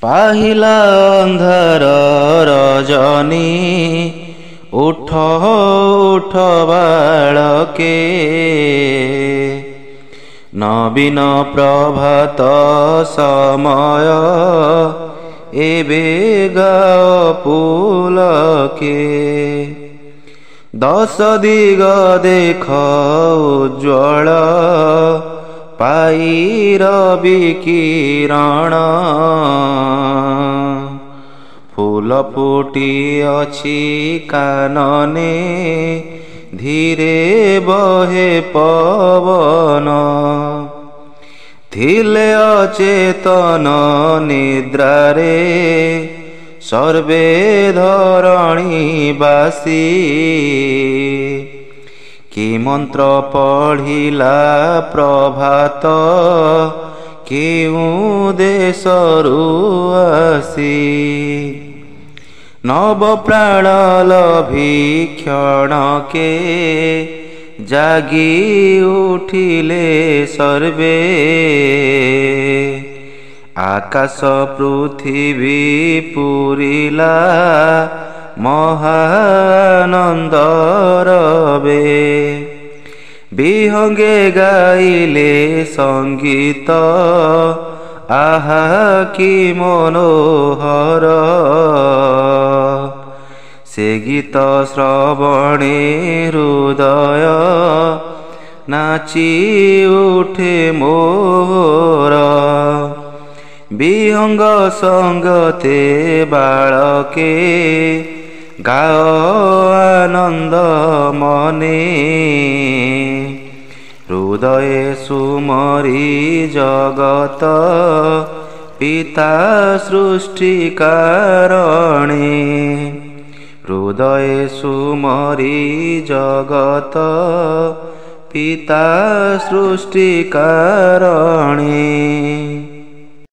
पाहिला अंधार रजनी उठ उठ बालके नवीन प्रभात समय एबे गाओ पुलके दश दिग देख उज्ज्वल पाई रवि किरण फूल फुटी अछि कानने धीरे बहे पवन थिले अचेतन निद्रारे सर्वे धरणी बासी कि मंत्र पढ़िला प्रभात केउं देशरु आसी नव प्राण लभी क्षणके जागी उठिले सर्वे आकाश पृथिवी पूरिला महानंद रवे विहंगे गाइले संगीत आहा कि मनोहर से गीत श्रवणे हृदय नाची उठे मोर विहंग संगते बालके गाओ आनंद मने हृदय सुमरी जगत पिता सृष्टि कारणे हृदय सुमरी जगत पिता सृष्टि कारणे।